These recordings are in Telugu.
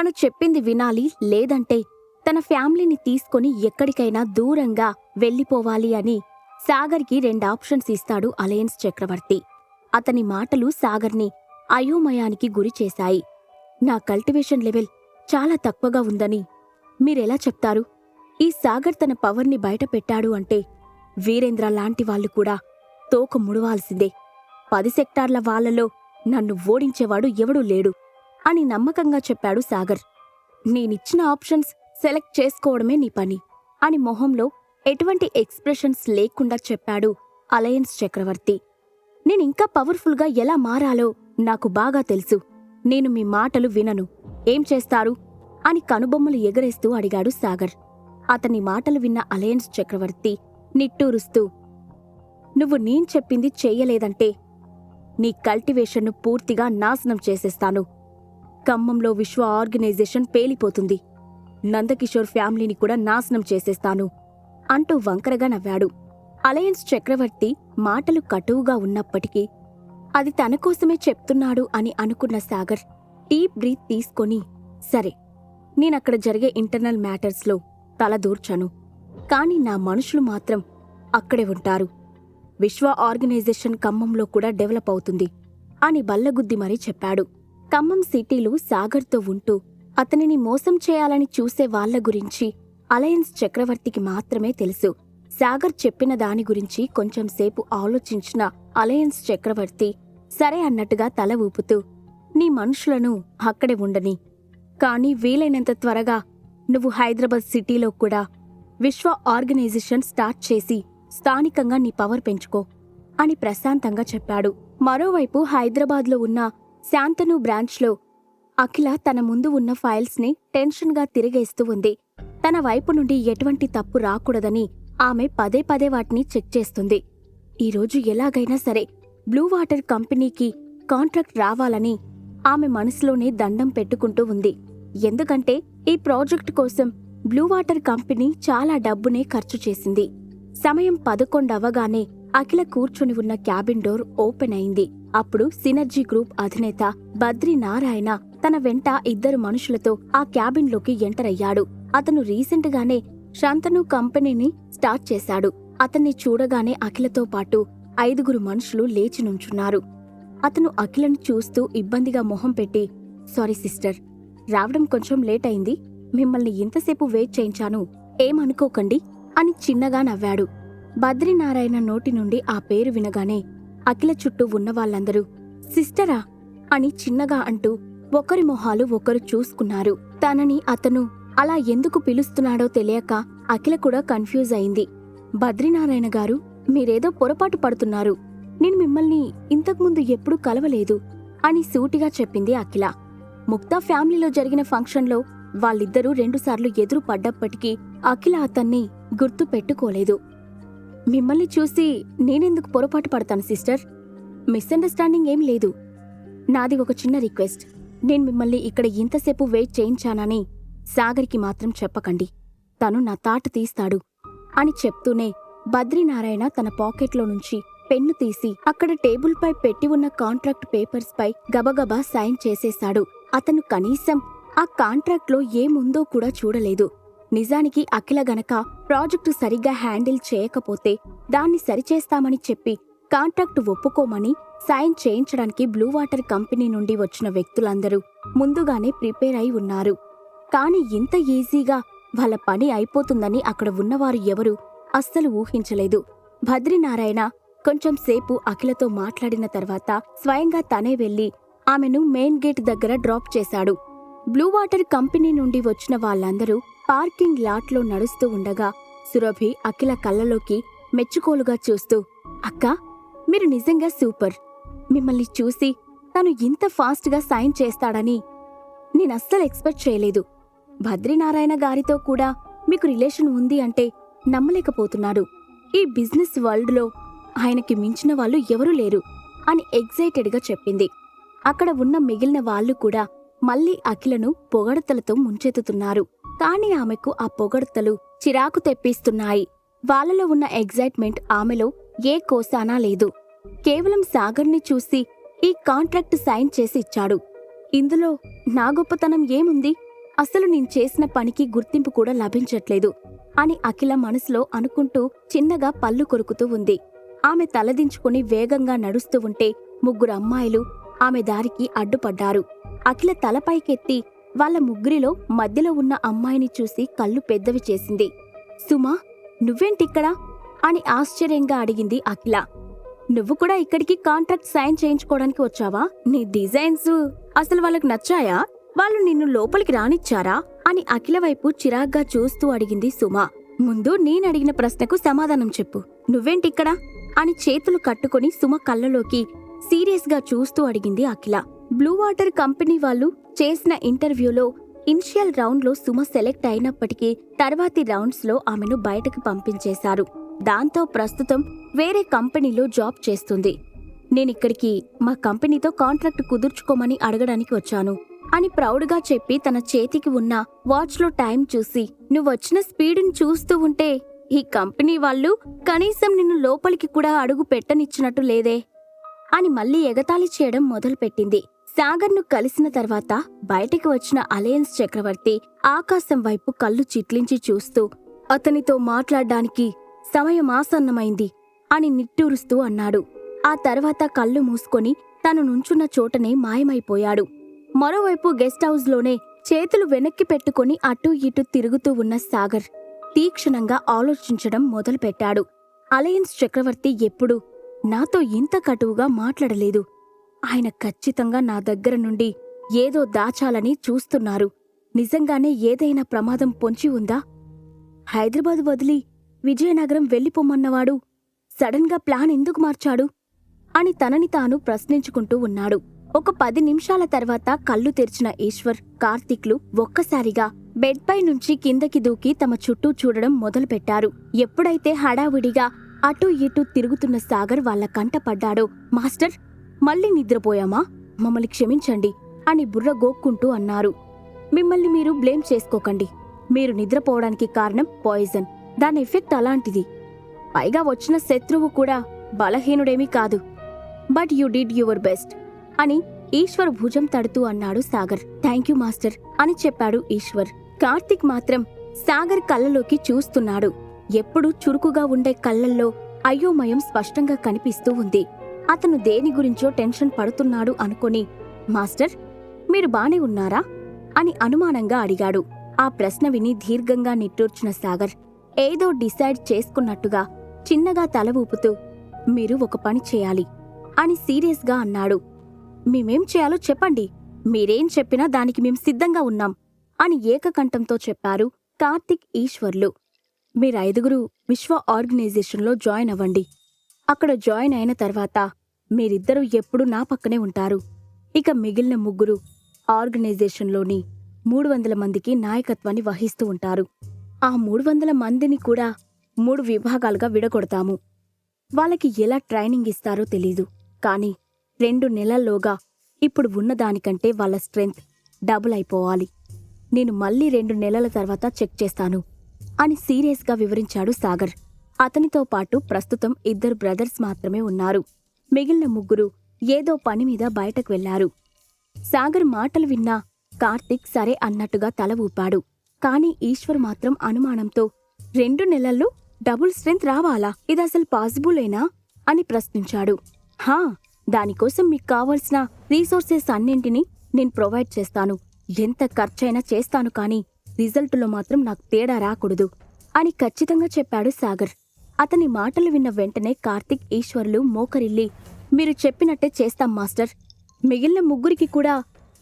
తను చెప్పింది వినాలి, లేదంటే తన ఫ్యామిలీని తీసుకొని ఎక్కడికైనా దూరంగా వెళ్ళిపోవాలి అని సాగర్కి 2 ఆప్షన్స్ ఇస్తాడు అలయన్స్ చక్రవర్తి. అతని మాటలు సాగర్ని అయోమయానికి గురిచేశాయి. నా కల్టివేషన్ లెవెల్ చాలా తక్కువగా ఉందని మీరెలా చెప్తారు? ఈ సాగర్ తన పవర్ని బయటపెట్టాడు అంటే వీరేంద్ర లాంటి వాళ్ళు కూడా తోక ముడవాల్సిందే. 10 సెక్టార్ల వాళ్లలో నన్ను ఓడించేవాడు ఎవడూ లేడు అని నమ్మకంగా చెప్పాడు సాగర్. నేనిచ్చిన ఆప్షన్స్ సెలెక్ట్ చేసుకోవడమే నీ పని అని మొహంలో ఎటువంటి ఎక్స్ప్రెషన్స్ లేకుండా చెప్పాడు అలయన్స్ చక్రవర్తి. నేనింకా పవర్ఫుల్గా ఎలా మారాలో నాకు బాగా తెలుసు. నేను మీ మాటలు వినను. ఏం చేస్తారు అని కనుబొమ్మలు ఎగరేస్తూ అడిగాడు సాగర్. అతని మాటలు విన్న అలయన్స్ చక్రవర్తి నిట్టూరుస్తూ, నువ్వు నేను చెప్పింది చెయ్యలేదంటే నీ కల్టివేషన్ను పూర్తిగా నాశనం చేసేస్తాను. ఖమ్మంలో విశ్వ ఆర్గనైజేషన్ పేలిపోతుంది. నందకిషోర్ ఫ్యామిలీని కూడా నాశనం చేసేస్తాను అంటూ వంకరగా నవ్వాడు. అలయన్స్ చక్రవర్తి మాటలు కటువుగా ఉన్నప్పటికీ అది తనకోసమే చెప్తున్నాడు అని అనుకున్న సాగర్ డీప్ బ్రీత్ తీసుకొని, సరే, నేనక్కడ జరిగే ఇంటర్నల్ మ్యాటర్స్లో తలదూర్చాను. కాని నా మనుషులు మాత్రం అక్కడే ఉంటారు. విశ్వ ఆర్గనైజేషన్ ఖమ్మంలో కూడా డెవలప్ అవుతుంది అని బల్లగుద్ది మరీ చెప్పాడు. ఖమ్మం సిటీలో సాగర్తో ఉంటూ అతనిని మోసం చేయాలని చూసే వాళ్ల గురించి అలయన్స్ చక్రవర్తికి మాత్రమే తెలుసు. సాగర్ చెప్పిన దాని గురించి కొంచెంసేపు ఆలోచించిన అలయన్స్ చక్రవర్తి సరే అన్నట్టుగా తల ఊపుతూ, నీ మనుషులను అక్కడే ఉండని, కానీ వీలైనంత త్వరగా నువ్వు హైదరాబాద్ సిటీలో కూడా విశ్వ ఆర్గనైజేషన్ స్టార్ట్ చేసి స్థానికంగా నీ పవర్ పెంచుకో అని ప్రశాంతంగా చెప్పాడు. మరోవైపు హైదరాబాద్లో ఉన్న శాంతను బ్రాంచ్లో అఖిల తన ముందు ఉన్న ఫైల్స్ని టెన్షన్గా తిరిగేస్తూ ఉంది. తన వైపు నుండి ఎటువంటి తప్పు రాకూడదని ఆమె పదే పదే వాటిని చెక్ చేస్తుంది. ఈరోజు ఎలాగైనా సరే బ్లూ వాటర్ కంపెనీకి కాంట్రాక్ట్ రావాలని ఆమె మనసులోనే దండం పెట్టుకుంటూ ఉంది. ఎందుకంటే ఈ ప్రాజెక్టు కోసం బ్లూ వాటర్ కంపెనీ చాలా డబ్బునే ఖర్చు చేసింది. సమయం 11 అవగానే అఖిల కూర్చొని ఉన్న క్యాబిన్ డోర్ ఓపెన్ అయింది. అప్పుడు సినర్జీ గ్రూప్ అధినేత బద్రీ నారాయణ తన వెంట 2 మనుషులతో ఆ క్యాబిన్లోకి ఎంటర్ అయ్యాడు. అతను రీసెంట్ గానే శాంతను కంపెనీని స్టార్ట్ చేశాడు. అతన్ని చూడగానే అఖిలతో పాటు 5 మనుషులు లేచి నుంచున్నారు. అతను అఖిలను చూస్తూ ఇబ్బందిగా మొహం పెట్టి, సారీ సిస్టర్, రావడం కొంచెం లేట్ అయింది. మిమ్మల్ని ఇంతసేపు వెయిట్ చేయించాను, ఏమనుకోకండి అని చిన్నగా నవ్వాడు. బద్రీనారాయణ నోటి నుండి ఆ పేరు వినగానే అఖిల చుట్టూ ఉన్నవాళ్లందరూ సిస్టరా అని చిన్నగా అంటూ ఒకరి మొహాలు ఒకరు చూసుకున్నారు. తనని అతను అలా ఎందుకు పిలుస్తున్నాడో తెలియక అఖిల కూడా కన్ఫ్యూజ్ అయింది. బద్రీనారాయణ గారు, మీరేదో పొరపాటు పడుతున్నారు. నేను మిమ్మల్ని ఇంతకుముందు ఎప్పుడూ కలవలేదు అని సూటిగా చెప్పింది అఖిల. ముక్తా ఫ్యామిలీలో జరిగిన ఫంక్షన్లో వాళ్ళిద్దరూ 2 సార్లు ఎదురు పడ్డప్పటికీ అఖిల అతన్ని గుర్తు పెట్టుకోలేదు. మిమ్మల్ని చూసి నేనెందుకు పొరపాటు పడతాను సిస్టర్? మిస్అండర్స్టాండింగ్ ఏం లేదు. నాది ఒక చిన్న రిక్వెస్ట్. నేను మిమ్మల్ని ఇక్కడ ఇంతసేపు వెయిట్ చేయించానని సాగర్కి మాత్రం చెప్పకండి. తను నా తాట తీస్తాడు అని చెప్తూనే బద్రీనారాయణ తన పాకెట్లో నుంచి పెన్ను తీసి అక్కడ టేబుల్పై పెట్టి ఉన్న కాంట్రాక్ట్ పేపర్స్పై గబగబా సైన్ చేసేశాడు. అతను కనీసం ఆ కాంట్రాక్ట్లో ఏముందో కూడా చూడలేదు. నిజానికి అఖిల గనక ప్రాజెక్టు సరిగ్గా హ్యాండిల్ చేయకపోతే దాన్ని సరిచేస్తామని చెప్పి కాంట్రాక్టు ఒప్పుకోమని సైన్ చేయించడానికి బ్లూ వాటర్ కంపెనీ నుండి వచ్చిన వ్యక్తులందరూ ముందుగానే ప్రిపేర్ అయి ఉన్నారు. కాని ఇంత ఈజీగా వాళ్ళ పని అయిపోతుందని అక్కడ ఉన్నవారు ఎవరూ అస్సలు ఊహించలేదు. బద్రీనారాయణ కొంచెంసేపు అఖిలతో మాట్లాడిన తర్వాత స్వయంగా తనే వెళ్లి ఆమెను మెయిన్ గేట్ దగ్గర డ్రాప్ చేశాడు. బ్లూ వాటర్ కంపెనీ నుండి వచ్చిన వాళ్ళందరూ పార్కింగ్ లాట్లో నడుస్తూ ఉండగా సురభి అఖిల కళ్ళలోకి మెచ్చుకోలుగా చూస్తూ, అక్కా, మీరు నిజంగా సూపర్. మిమ్మల్ని చూసి తను ఇంత ఫాస్ట్గా సైన్ చేస్తాడని నేనస్సలు ఎక్స్పెక్ట్ చేయలేదు. బద్రీనారాయణ గారితో కూడా మీకు రిలేషన్ ఉంది అంటే నమ్మలేకపోతున్నాడు. ఈ బిజినెస్ వరల్డ్లో ఆయనకి మించిన వాళ్ళు ఎవరూ లేరు అని ఎగ్జైటెడ్గా చెప్పింది. అక్కడ ఉన్న మిగిలిన వాళ్ళు కూడా మళ్లీ అఖిలను పొగడతలతో ముంచెత్తుతున్నారు. కాని ఆమెకు ఆ పొగడతలు చిరాకు తెప్పిస్తున్నాయి. వాళ్ళలో ఉన్న ఎగ్జైట్మెంట్ ఆమెలో ఏ కోసానా లేదు. కేవలం సాగర్ని చూసి ఈ కాంట్రాక్ట్ సైన్ చేసి ఇచ్చాడు. ఇందులో నా గొప్పతనం ఏముంది అసలు నేను చేసిన పనికి గుర్తింపు కూడా లభించట్లేదు అని అఖిల మనసులో అనుకుంటూ చిన్నగా పళ్ళు కొరుకుతూ ఉంది. ఆమె తలదించుకుని వేగంగా నడుస్తూ ఉంటే ముగ్గురు అమ్మాయిలు ఆమె దారికి అడ్డుపడ్డారు. అఖిల తలపైకెత్తి వాళ్ళ ముగ్గురిలో మధ్యలో ఉన్న అమ్మాయిని చూసి కళ్ళు పెద్దవి చేసింది. సుమా, నువ్వేంటిక్కడా అని ఆశ్చర్యంగా అడిగింది అఖిల. నువ్వు కూడా ఇక్కడికి కాంట్రాక్ట్ సైన్ చేయించుకోవడానికి వచ్చావా? నీ డిజైన్స్ అసలు వాళ్ళకి నచ్చాయా? వాళ్ళు నిన్ను లోపలికి రానిచ్చారా అని అఖిల వైపు చిరాగ్గా చూస్తూ అడిగింది సుమా. ముందు నేనడిగిన ప్రశ్నకు సమాధానం చెప్పు. నువ్వేంటిక్కడా అని చేతులు కట్టుకుని సుమ కళ్ళలోకి సీరియస్గా చూస్తూ అడిగింది అఖిల. బ్లూ వాటర్ కంపెనీ వాళ్ళు చేసిన ఇంటర్వ్యూలో ఇనిషియల్ రౌండ్లో సుమ సెలెక్ట్ అయినప్పటికీ తర్వాతి రౌండ్స్లో ఆమెను బయటకు పంపించేశారు. దాంతో ప్రస్తుతం వేరే కంపెనీలో జాబ్ చేస్తుంది. నేనిక్కడికి మా కంపెనీతో కాంట్రాక్ట్ కుదుర్చుకోమని అడగడానికి వచ్చాను అని ప్రౌడ్గా చెప్పి తన చేతికి ఉన్న వాచ్లో టైం చూసి, నువ్వొచ్చిన స్పీడ్ని చూస్తూ ఉంటే ఈ కంపెనీ వాళ్ళు కనీసం నిన్ను లోపలికి కూడా అడుగు పెట్టనిచ్చినట్టు లేదే అని మళ్ళీ ఎగతాళి చేయడం మొదలుపెట్టింది. సాగర్ను కలిసిన తర్వాత బయటికి వచ్చిన అలయన్స్ చక్రవర్తి ఆకాశం వైపు కళ్ళు చిట్లించి చూస్తూ, అతనితో మాట్లాడ్డానికి సమయం ఆసన్నమైంది అని నిట్టూరుస్తూ అన్నాడు. ఆ తర్వాత కళ్ళు మూసుకొని తను నుంచున్న చోటనే మాయమైపోయాడు. మరోవైపు గెస్ట్ హౌస్లోనే చేతులు వెనక్కి పెట్టుకుని అటూ ఇటూ తిరుగుతూ ఉన్న సాగర్ తీక్షణంగా ఆలోచించడం మొదలుపెట్టాడు. అలయన్స్ చక్రవర్తి ఎప్పుడూ నాతో ఇంత కటువుగా మాట్లాడలేదు. ఆయన ఖచ్చితంగా నా దగ్గర నుండి ఏదో దాచాలని చూస్తున్నారు. నిజంగానే ఏదైనా ప్రమాదం పొంచి ఉందా? హైదరాబాద్ వదిలి విజయనగరం వెళ్ళిపోమన్నవాడు సడన్గా ప్లాన్ ఎందుకు మార్చాడు అని తనని తాను ప్రశ్నించుకుంటూ ఉన్నాడు. ఒక 10 నిమిషాల తర్వాత కళ్ళు తెరిచిన ఈశ్వర్, కార్తీక్లు ఒక్కసారిగా బెడ్పై నుంచి కిందకి దూకి తమ చుట్టూ చూడడం మొదలుపెట్టారు. ఎప్పుడైతే హడావిడిగా అటూ ఇటూ తిరుగుతున్న సాగర్ వాళ్ల కంట పడ్డాడో, మాస్టర్, మళ్ళీ నిద్రపోయామా? మమ్మల్ని క్షమించండి అని బుర్ర గోక్కుంటూ అన్నారు. మిమ్మల్ని మీరు బ్లేమ్ చేసుకోకండి. మీరు నిద్రపోవడానికి కారణం పాయిజన్. దాని ఎఫెక్ట్ అలాంటిది. పైగా వచ్చిన శత్రువు కూడా బలహీనుడేమీ కాదు. But you did your best అని ఈశ్వర్ భుజం తడుతూ అన్నాడు సాగర్. థ్యాంక్యూ మాస్టర్ అని చెప్పాడు ఈశ్వర్. కార్తీక్ మాత్రం సాగర్ కళ్ళలోకి చూస్తున్నాడు. ఎప్పుడూ చురుకుగా ఉండే కళ్ళల్లో అయోమయం స్పష్టంగా కనిపిస్తూ ఉంది. అతను దేని గురించో టెన్షన్ పడుతున్నాడు అనుకుని, మాస్టర్, మీరు బానే ఉన్నారా అని అనుమానంగా అడిగాడు. ఆ ప్రశ్న విని దీర్ఘంగా నిట్టూర్చిన సాగర్ ఏదో డిసైడ్ చేసుకున్నట్టుగా చిన్నగా తల ఊపుతూ, మీరు ఒక పని చేయాలి అని సీరియస్గా అన్నాడు. మేమేం చేయాలో చెప్పండి. మీరేం చెప్పినా దానికి మేం సిద్ధంగా ఉన్నాం అని ఏకకంఠంతో చెప్పారు కార్తీక్, ఈశ్వర్లు. మీరైదుగురు విశ్వ ఆర్గనైజేషన్లో జాయిన్ అవ్వండి. అక్కడ జాయిన్ అయిన తర్వాత మీరిద్దరూ ఎప్పుడూ నా పక్కనే ఉంటారు. ఇక మిగిలిన ముగ్గురు ఆర్గనైజేషన్లోని 300 మందికి నాయకత్వాన్ని వహిస్తూ ఉంటారు. ఆ 300 మందిని కూడా 3 విభాగాలుగా విడగొడతాము. వాళ్ళకి ఎలా ట్రైనింగ్ ఇస్తారో తెలీదు, కానీ 2 నెలల్లోగా ఇప్పుడు ఉన్నదానికంటే వాళ్ళ స్ట్రెంగ్త్ డబుల్ అయిపోవాలి. నేను మళ్ళీ 2 నెలల తర్వాత చెక్ చేస్తాను అని సీరియస్గా వివరించాడు సాగర్. అతనితో పాటు ప్రస్తుతం 2 బ్రదర్స్ మాత్రమే ఉన్నారు. మిగిలిన ముగ్గురు ఏదో పని మీద బయటకు వెళ్లారు. సాగర్ మాటలు విన్నా కార్తీక్ సరే అన్నట్టుగా తల ఊపాడు. కాని ఈశ్వర్ మాత్రం అనుమానంతో, 2 నెలల్లో డబుల్ స్ట్రెంగ్త్ రావాలా? ఇదసలు పాసిబులేనా అని ప్రశ్నించాడు. హా, దానికోసం మీకు కావలసిన రీసోర్సెస్ అన్నింటినీ నేను ప్రొవైడ్ చేస్తాను. ఎంత ఖర్చైనా చేస్తాను, కానీ రిజల్టులో మాత్రం నాకు తేడా రాకూడదు అని ఖచ్చితంగా చెప్పాడు సాగర్. అతని మాటలు విన్న వెంటనే కార్తీక్, ఈశ్వర్లు మోకరిల్లి, మీరు చెప్పినట్టే చేస్తాం మాస్టర్. మిగిలిన ముగ్గురికి కూడా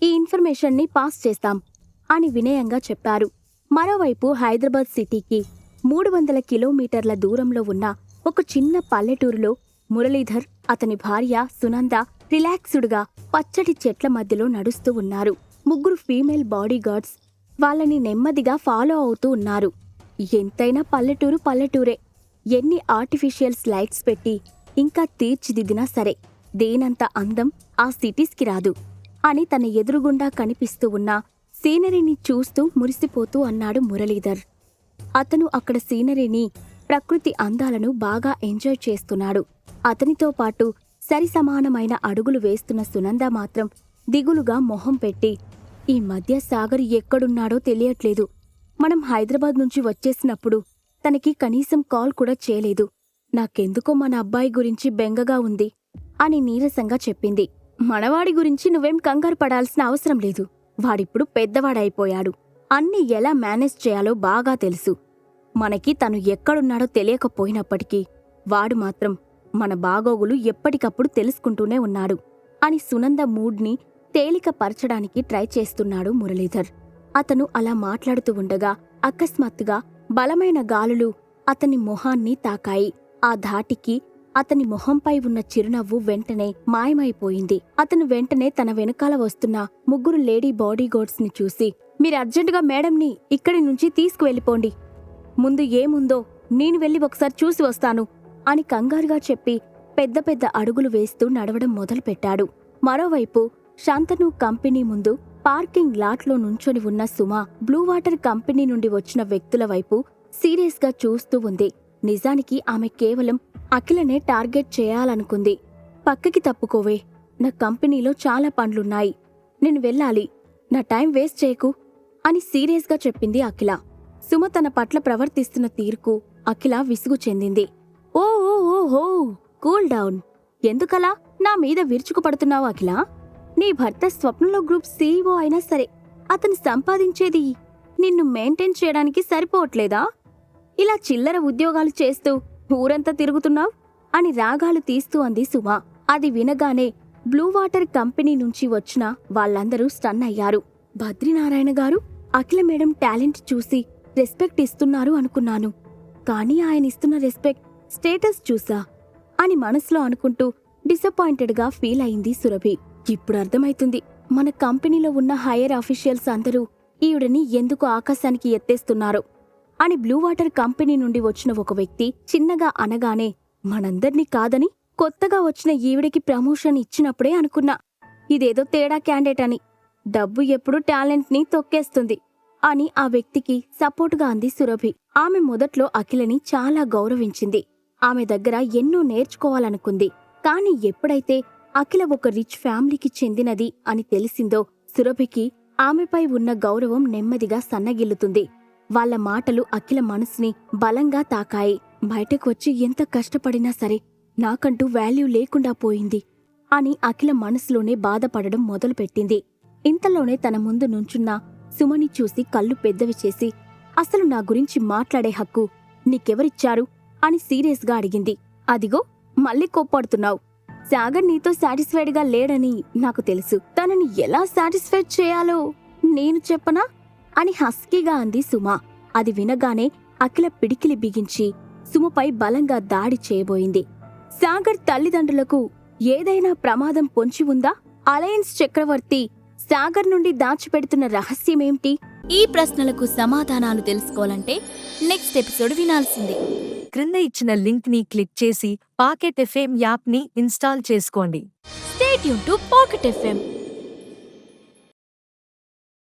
ఈ ఇన్ఫర్మేషన్ని పాస్ చేస్తాం అని వినయంగా చెప్పారు. మరోవైపు హైదరాబాద్ సిటీకి 300 కిలోమీటర్ల దూరంలో ఉన్న ఒక చిన్న పల్లెటూరులో మురళీధర్, అతని భార్య సునంద రిలాక్స్డ్గా పచ్చటి చెట్ల మధ్యలో నడుస్తూ ఉన్నారు. ముగ్గురు ఫీమేల్ బాడీగార్డ్స్ వాళ్ళని నెమ్మదిగా ఫాలో అవుతూ ఉన్నారు. ఎంతైనా పల్లెటూరు పల్లెటూరే. ఎన్ని ఆర్టిఫిషియల్ స్లైడ్స్ పెట్టి ఇంకా తీర్చిదిద్దినా సరే దేనంత అందం ఆ సిటీస్కి రాదు అని తన ఎదురుగుండా కనిపిస్తూ ఉన్న సీనరీని చూస్తూ మురిసిపోతూ అన్నాడు మురళీధర్. అతను అక్కడ సీనరీని, ప్రకృతి అందాలను బాగా ఎంజాయ్ చేస్తున్నాడు. అతనితో పాటు సరిసమానమైన అడుగులు వేస్తున్న సునంద మాత్రం దిగులుగా మొహం పెట్టి, ఈ మధ్య సాగర్ ఎక్కడున్నాడో తెలియట్లేదు. మనం హైదరాబాద్ నుంచి వచ్చేసినప్పుడు తనకి కనీసం కాల్ కూడా చేయలేదు. నాకెందుకో మన అబ్బాయి గురించి బెంగగా ఉంది అని నీరసంగా చెప్పింది. మనవాడి గురించి నువ్వేం కంగారు పడాల్సిన అవసరం లేదు. వాడిప్పుడు పెద్దవాడైపోయాడు. అన్నీ ఎలా మేనేజ్ చేయాలో బాగా తెలుసు. మనకి తను ఎక్కడున్నాడో తెలియకపోయినప్పటికీ వాడు మాత్రం మన బాగోగులు ఎప్పటికప్పుడు తెలుసుకుంటూనే ఉన్నాడు అని సునంద మూడ్ని తేలికపరచడానికి ట్రై చేస్తున్నాడు మురళీధర్. అతను అలా మాట్లాడుతూ ఉండగా అకస్మాత్తుగా బలమైన గాలులు అతని మొహాన్ని తాకాయి. ఆ ధాటికి అతని మొహంపై ఉన్న చిరునవ్వు వెంటనే మాయమైపోయింది. అతను వెంటనే తన వెనకాల వస్తున్న 3 లేడీ బాడీగార్డ్స్ ని చూసి, మీరు అర్జెంటుగా మేడంని ఇక్కడి నుంచి తీసుకువెళ్ళిపోండి. ముందు ఏముందో నేను వెళ్ళి ఒకసారి చూసి వస్తాను అని కంగారుగా చెప్పి పెద్ద పెద్ద అడుగులు వేస్తూ నడవడం మొదలుపెట్టాడు. మరోవైపు శాంతను కంపెనీ ముందు పార్కింగ్ లాట్లో నుంచొని ఉన్న సుమ బ్లూ వాటర్ కంపెనీ నుండి వచ్చిన వ్యక్తుల వైపు సీరియస్గా చూస్తూ ఉంది. నిజానికి ఆమె కేవలం అఖిలనే టార్గెట్ చేయాలనుకుంది. పక్కకి తప్పుకోవే, నా కంపెనీలో చాలా పనులున్నాయి, నేను వెళ్ళాలి, నా టైం వేస్ట్ చేయకు అని సీరియస్గా చెప్పింది అఖిల. సుమ తన పట్ల ప్రవర్తిస్తున్న తీరుకు అఖిల విసుగు చెందింది. ఓ ఓ ఓహో, కూల్ డౌన్. ఎందుకలా నా మీద విరుచుకుపడుతున్నావు అఖిల? నీ భర్త స్వప్నలో గ్రూప్ సీఈఓ అయినా సరే అతను సంపాదించేది నిన్ను మెయింటైన్ చేయడానికి సరిపోవట్లేదా? ఇలా చిల్లర ఉద్యోగాలు చేస్తూ ఊరంతా తిరుగుతున్నావు అని రాగాలు తీస్తూ అంది సుమ. అది వినగానే బ్లూ వాటర్ కంపెనీ నుంచి వచ్చిన వాళ్ళందరూ స్టన్ అయ్యారు. బద్రీనారాయణ గారు అఖిల మేడం టాలెంట్ చూసి రెస్పెక్ట్ ఇస్తున్నారు అనుకున్నాను, కానీ ఆయన ఇస్తున్న రెస్పెక్ట్ స్టేటస్ చూసా అని మనసులో అనుకుంటూ డిసప్పాయింటెడ్గా ఫీల్ అయింది సురభి. ఇప్పుడు అర్థమైతుంది మన కంపెనీలో ఉన్న హైయర్ అఫీషియల్స్ అందరూ ఈవిడని ఎందుకు ఆకాశానికి ఎత్తేస్తున్నారో అని బ్లూ వాటర్ కంపెనీ నుండి వచ్చిన ఒక వ్యక్తి చిన్నగా అనగానే, మనందర్నీ కాదని కొత్తగా వచ్చిన ఈవిడికి ప్రమోషన్ ఇచ్చినప్పుడే అనుకున్నా ఇదేదో తేడా క్యాండిడేట్ అని. డబ్బు ఎప్పుడు టాలెంట్ని తొక్కేస్తుంది అని ఆ వ్యక్తికి సపోర్టుగా అంది సురభి. ఆమె మొదట్లో అఖిలని చాలా గౌరవించింది. ఆమె దగ్గర ఎన్నో నేర్చుకోవాలనుకుంది. కాని ఎప్పుడైతే అఖిల ఒక రిచ్ ఫ్యామిలీకి చెందినది అని తెలిసిందో సురభికి ఆమెపై ఉన్న గౌరవం నెమ్మదిగా సన్నగిల్లుతుంది. వాళ్ళ మాటలు అఖిల మనసుని బలంగా తాకాయి. బయటకొచ్చి ఎంత కష్టపడినా సరే నాకంటూ వాల్యూ లేకుండా పోయింది అని అఖిల మనసులోనే బాధపడడం మొదలుపెట్టింది. ఇంతలోనే తన ముందు నుంచున్న సుమని చూసి కళ్ళు పెద్దవి చేసి, అసలు నా గురించి మాట్లాడే హక్కు నీకెవరిచ్చారు అని సీరియస్గా అడిగింది. అదిగో మళ్ళీ కోప్పడుతున్నావు. సాగర్ నీతో సాటిస్ఫైడ్గా లేడని నాకు తెలుసు. తనని ఎలా సాటిస్ఫైడ్ చేయాలో నేను చెప్పనా అని హస్కీగా అంది సుమ. అది వినగానే అఖిల పిడికిలి బిగించి సుమపై బలంగా దాడి చేయబోయింది. సాగర్ తల్లిదండ్రులకు ఏదైనా ప్రమాదం పొంచి ఉందా? అలయన్స్ చక్రవర్తి సాగర్ నుండి దాచిపెడుతున్న రహస్యమేంటి? ఈ ప్రశ్నలకు సమాధానాలు తెలుసుకోవాలంటే నెక్స్ట్ ఎపిసోడ్ వినాల్సిందే. క్రింద ఇచ్చిన లింక్ ని క్లిక్ చేసి పాకెట్ ఎఫ్ఎం యాప్ ని ఇన్స్టాల్ చేసుకోండి. Stay tune to pocket FM.